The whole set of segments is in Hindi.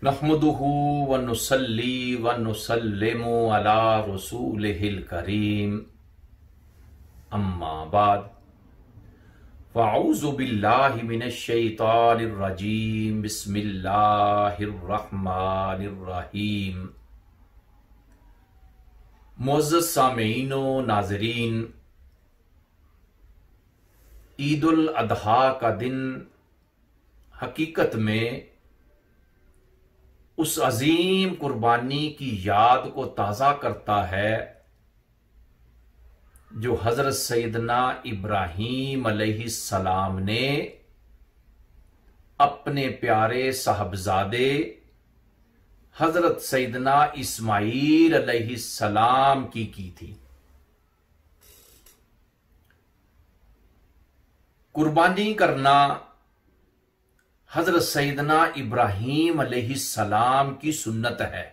नहमदुहु व नुसल्ली व नुसल्लिमु अला रसूलिहिल करीम अम्मा बाद फ़अऊज़ु बिल्लाहि मिनश शैतानिर रजीम बिस्मिल्लाहिर रहमानिर रहीम। मुअज़्ज़ज़ सामीईन व नाज़रीन, ईदुल अज़हा का दिन हकीकत में उस अजीम कुर्बानी की याद को ताज़ा करता है जो हज़रत सैयदना इब्राहीम अलैहिस्सलाम ने अपने प्यारे साहबजादे हज़रत सैयदना इस्माईल अलैहिस्सलाम की थी। कुर्बानी करना हज़रत सैयदना इब्राहीम अलैहिस्सलाम की सुन्नत है।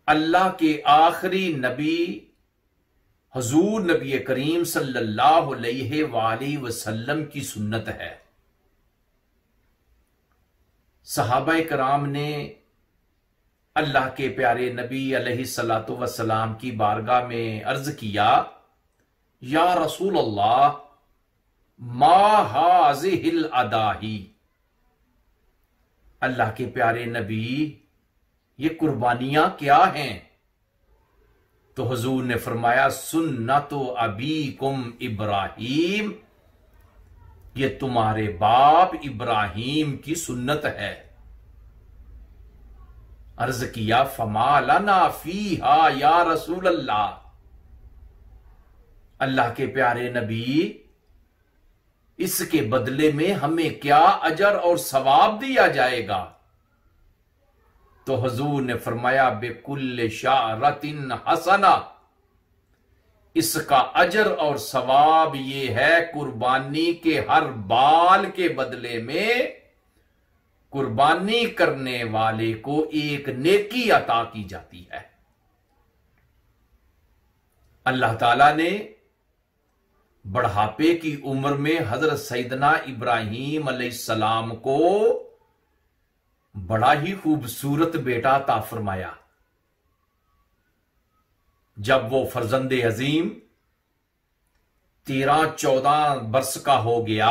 अल्लाह के आखिरी नबी हुजूर नबी करीम सल्लल्लाहु अलैहि वसल्लम की सुन्नत है। सहाबाए कराम ने अल्लाह के प्यारे नबी अलैहिस्सलातु वस्सलाम की बारगाह में अर्ज किया, या रसूल अल्लाह मा हाज़िहिल अदाही, अल्लाह के प्यारे नबी ये कुर्बानियां क्या हैं? तो हुजूर ने फरमाया, सुन्नतु अबीकुम इब्राहीम, ये तुम्हारे बाप इब्राहीम की सुन्नत है। अर्ज किया, फमा लना फीहा या रसूल अल्लाह, अल्लाह के प्यारे नबी इसके बदले में हमें क्या अजर और सवाब दिया जाएगा? तो हुजूर ने फरमाया, बेकुल्ले शारतिन हसना, इसका अजर और सवाब ये है कुर्बानी के हर बाल के बदले में कुर्बानी करने वाले को एक नेकी अता की जाती है। अल्लाह ताला ने बढ़ापे की उम्र में हजरत सैयदना इब्राहीम अलैहिस्सलाम को बड़ा ही खूबसूरत बेटा अता फरमाया। जब वो फर्जंदे अजीम 13-14 बरस का हो गया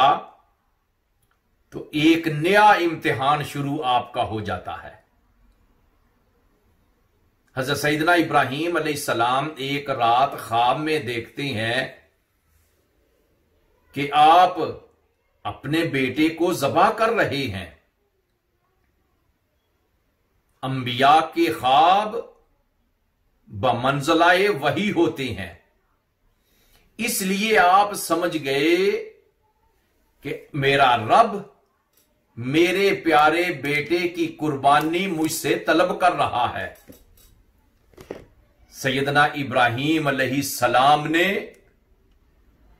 तो एक नया इम्तिहान शुरू आपका हो जाता है। हजरत सैयदना इब्राहीम अलैहिस्सलाम एक रात ख्वाब में देखते हैं कि आप अपने बेटे को ज़बह कर रहे हैं। अंबिया के ख्वाब बमंज़िलाए वही होते हैं, इसलिए आप समझ गए कि मेरा रब मेरे प्यारे बेटे की कुर्बानी मुझसे तलब कर रहा है। सैयदना इब्राहीम अलैहिस्सलाम ने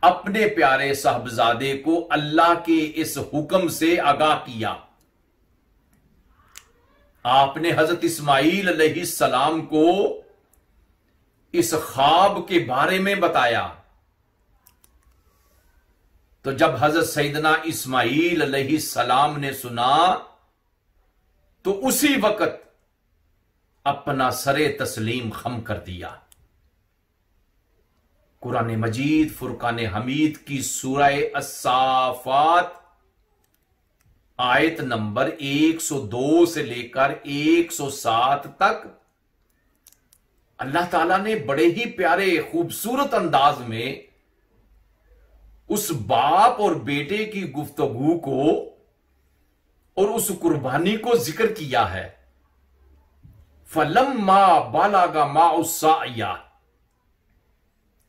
अपने प्यारे साहबजादे को अल्लाह के इस हुक्म से आगाह किया। आपने हजरत इस्माईल अलैहिस्सलाम को इस ख्वाब के बारे में बताया। तो जब हजरत सैयदना इस्माईल अलैहिस्सलाम ने सुना तो उसी वक्त अपना सरे तस्लीम खम कर दिया। कुरान मजीद फुरकान हमीद की सूरह अस्साफात आयत नंबर 102 से लेकर 107 तक अल्लाह ताला ने बड़े ही प्यारे खूबसूरत अंदाज में उस बाप और बेटे की गुफ्तगू को और उस कुर्बानी को जिक्र किया है। फलम्मा बालागा माउस्साया,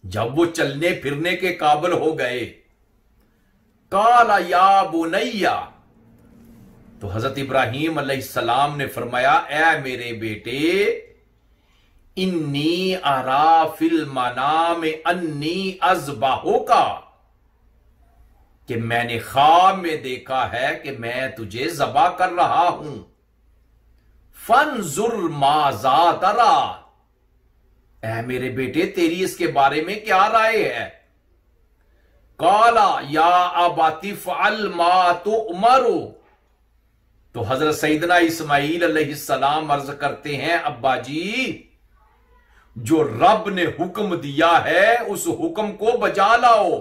जब वो चलने फिरने के काबिल हो गए, काला या बुनैया, तो हजरत इब्राहीम अलैहिस्सलाम ने फरमाया, ऐ मेरे बेटे, इन्नी अरा फिल मनाम अन्नी अज़बहुका, कि मैंने ख्वाब में देखा है कि मैं तुझे ज़बह कर रहा हूं। फंजुर माज़ा तरा, ऐ मेरे बेटे तेरी इसके बारे में क्या राय है? काला या अबाती फ़अल मा तुअमरु, तो हजरत सैयदना इस्माईल अलैहिस्सलाम अर्ज करते हैं, अब्बा जी जो रब ने हुक्म दिया है उस हुक्म को बजा लाओ।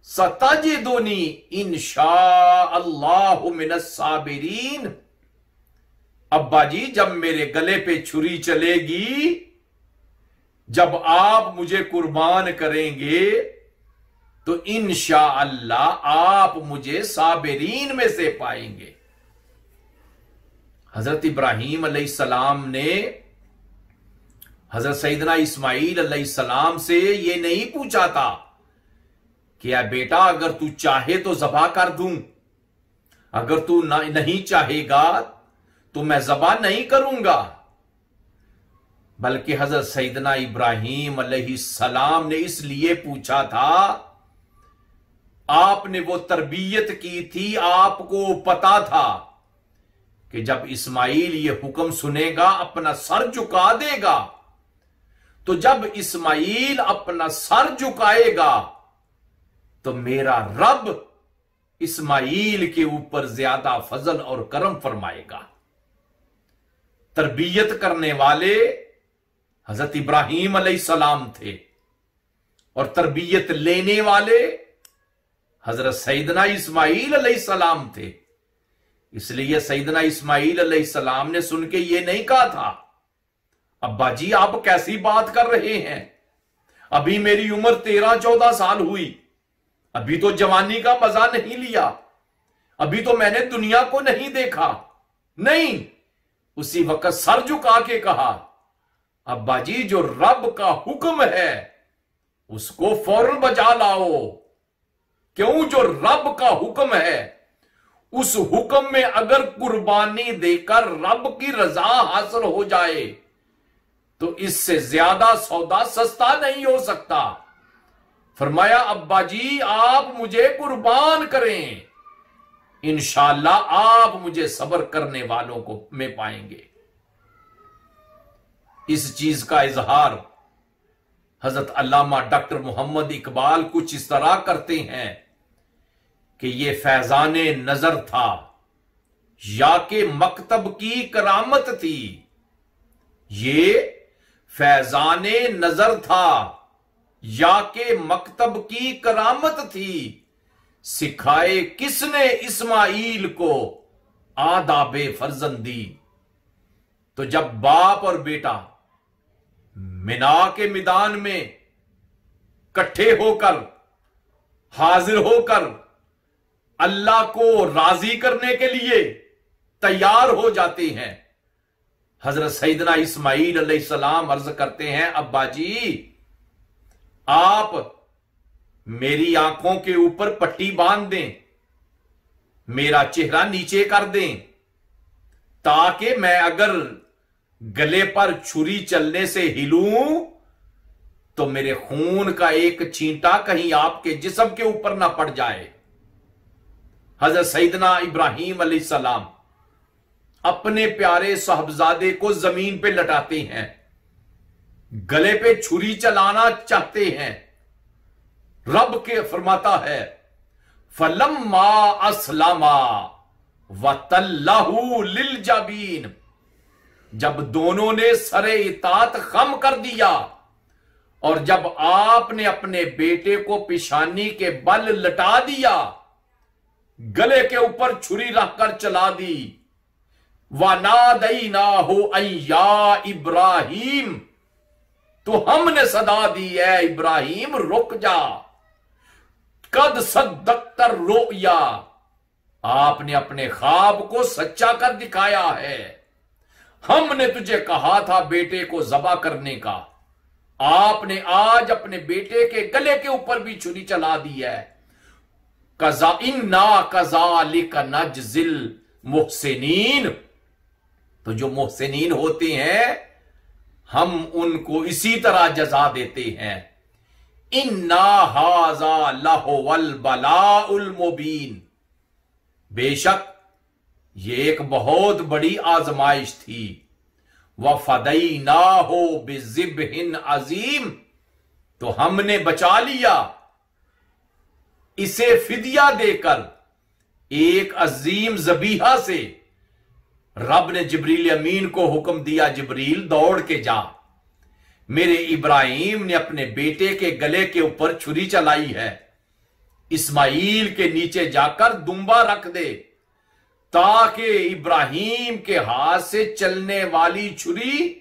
सताजिदुनी इंशाअल्लाहु मिनस साबिरीन। अब्बा जी जब मेरे गले पे छुरी चलेगी, जब आप मुझे कुर्बान करेंगे, तो इंशाअल्लाह आप मुझे साबिरीन में से पाएंगे। हजरत इब्राहीम अलैहिस्सलाम ने हजरत सैयदना इस्माईल अलैहिस्सलाम से ये नहीं पूछा था कि या बेटा अगर तू चाहे तो ज़बा कर दूं, अगर तू नहीं चाहेगा तो मैं ज़बा नहीं करूंगा। बल्कि हजरत सैयदना इब्राहीम अलैहिस्सलाम ने इसलिए पूछा था, आपने वो तरबियत की थी, आपको पता था कि जब इस्माईल ये हुक्म सुनेगा अपना सर झुका देगा। तो जब इस्माईल अपना सर झुकाएगा तो मेरा रब इस्माईल के ऊपर ज्यादा फजल और करम फरमाएगा। तरबियत करने वाले हजरत इब्राहीम अलैहिस्सलाम थे और तरबियत लेने वाले हजरत सैयदना इस्माईल अलैहिस्सलाम थे। इसलिए सैयदना इस्माईल अलैहिस्सलाम ने सुन के ये नहीं कहा था, अब्बा जी आप कैसी बात कर रहे हैं, अभी मेरी उम्र 13-14 साल हुई, अभी तो जवानी का मजा नहीं लिया, अभी तो मैंने दुनिया को नहीं देखा। नहीं, उसी वक्त सर झुका के कहा, अब्बा जी जो रब का हुक्म है उसको फौरन बजा लाओ। क्यों? जो रब का हुक्म है उस हुक्म में अगर कुर्बानी देकर रब की रजा हासिल हो जाए तो इससे ज्यादा सौदा सस्ता नहीं हो सकता। फरमाया अब्बा जी आप मुझे कुर्बान करें, इंशाअल्लाह आप मुझे सब्र करने वालों को में पाएंगे। इस चीज का इजहार हजरत अल्लामा डॉक्टर मोहम्मद इकबाल कुछ इस तरह करते हैं कि ये फैजाने नजर था या के मकतब की करामत थी। ये फैजाने नजर था या के मकतब की करामत थी, सिखाए किसने इस्माईल को आदाबे फर्जंदी। तो जब बाप और बेटा मिना के मैदान में इकट्ठे होकर हाजिर होकर अल्लाह को राजी करने के लिए तैयार हो जाते हैं, हजरत सैयदना इस्माईल अलैहिस्सलाम अर्ज करते हैं, अब्बा जी आप मेरी आंखों के ऊपर पट्टी बांध दें, मेरा चेहरा नीचे कर दें, ताकि मैं अगर गले पर छुरी चलने से हिलूं तो मेरे खून का एक छींटा कहीं आपके जिस्म के ऊपर ना पड़ जाए। हजरत सैयदना इब्राहीम अलैहिस्सलाम अपने प्यारे साहबजादे को जमीन पे लटाते हैं, गले पे छुरी चलाना चाहते हैं। रब के फरमाता है फलम्मा अस्लमा वतल्लहु लिल जबीन, जब दोनों ने सरे इतात खम कर दिया और जब आपने अपने बेटे को पिशानी के बल लटा दिया, गले के ऊपर छुरी रखकर चला दी, वनादैनाहु अय्या इब्राहिम, तो हमने सदा दी है इब्राहिम रुक जा, कद सद्दक्तर रोया, आपने अपने ख्वाब को सच्चा कर दिखाया है। हमने तुझे कहा था बेटे को ज़बा करने का, आपने आज अपने बेटे के गले के ऊपर भी छुरी चला दी है। कज़ा इन्ना कज़ालिका नज्जिल मुहसिनीन, तो जो मुहसिनीन होते हैं हम उनको इसी तरह जजा देते हैं। इन्ना हाज़ा लहुवल बलाउल मुबीन, बेशक ये एक बहुत बड़ी आजमाइश थी। वफ़दैनाहु बिज़िब्हिन अज़ीम, तो हमने बचा लिया इसे फिदिया देकर, एक अजीम जबीहा से रब ने जिब्रील अमीन को हुक्म दिया, जिब्रील दौड़ के जा, मेरे इब्राहिम ने अपने बेटे के गले के ऊपर छुरी चलाई है, इस्माइल के नीचे जाकर दुम्बा रख दे ताकि इब्राहिम के हाथ से चलने वाली छुरी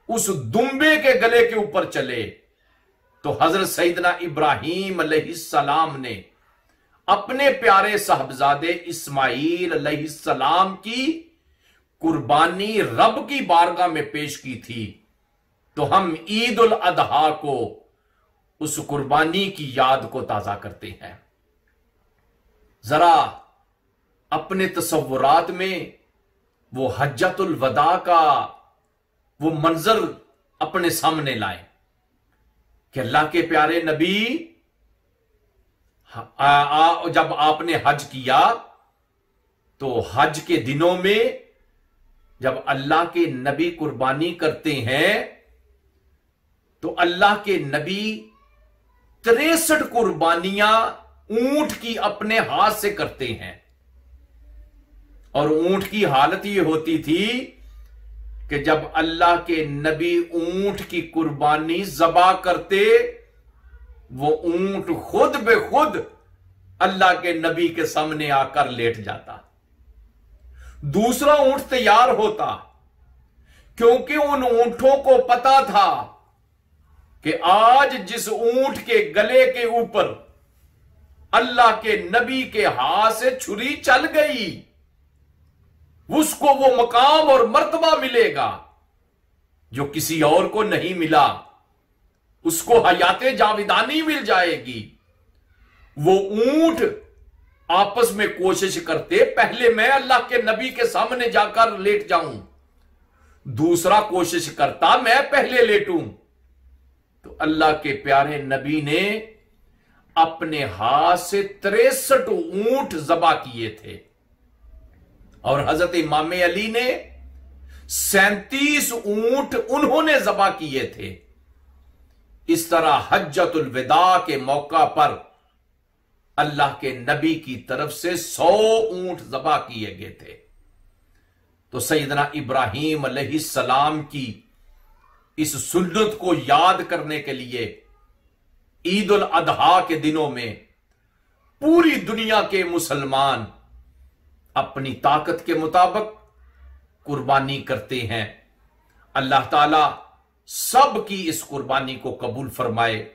उस दुम्बे के गले के ऊपर चले। तो हजरत सैयदना इब्राहिम अलैहिस्सलाम ने अपने प्यारे साहबजादे इस्माइल अलैहिस्सलाम की कुर्बानी रब की बारगाह में पेश की थी। तो हम ईद उल अदहा को उस कुर्बानी की याद को ताजा करते हैं। जरा अपने तसव्वुरात में वो हज्जतुल वदा का वो मंजर अपने सामने लाए कि अल्लाह के प्यारे नबी जब आपने हज किया तो हज के दिनों में जब अल्लाह के नबी कुर्बानी करते हैं तो अल्लाह के नबी 63 कुर्बानियां ऊंट की अपने हाथ से करते हैं। और ऊंट की हालत यह होती थी कि जब अल्लाह के नबी ऊंट की कुर्बानी ज़बा करते, वो ऊंट खुद बे खुद अल्लाह के नबी के सामने आकर लेट जाता। दूसरा ऊंट तैयार होता, क्योंकि उन ऊंटों को पता था कि आज जिस ऊंट के गले के ऊपर अल्लाह के नबी के हाथ से छुरी चल गई, उसको वो मकाम और मर्तबा मिलेगा जो किसी और को नहीं मिला, उसको हयाते जाविदानी मिल जाएगी। वो ऊंट आपस में कोशिश करते, पहले मैं अल्लाह के नबी के सामने जाकर लेट जाऊं, दूसरा कोशिश करता मैं पहले लेटूं। तो अल्लाह के प्यारे नबी ने अपने हाथ से 63 ऊंट ज़बा किए थे और हजरत इमाम अली ने 37 ऊंट उन्होंने ज़बा किए थे। इस तरह हज्जतुल विदा के मौका पर अल्लाह के नबी की तरफ से 100 ऊंट ज़बा किए गए थे। तो सैयदना इब्राहिम अलैहिस्सलाम की इस सुन्नत को याद करने के लिए ईद उल अदहा के दिनों में पूरी दुनिया के मुसलमान अपनी ताकत के मुताबिक कुर्बानी करते हैं। अल्लाह ताला सब की इस कुर्बानी को कबूल फरमाए।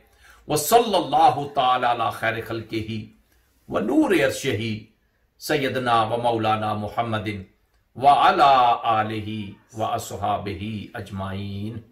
व सल्लल्लाहु ताला अला खैर खल्किही व नूर अर्शिही सैयदना व मौलाना मुहम्मदिन व अला आलिही व अस्हाबिही अजमाइन।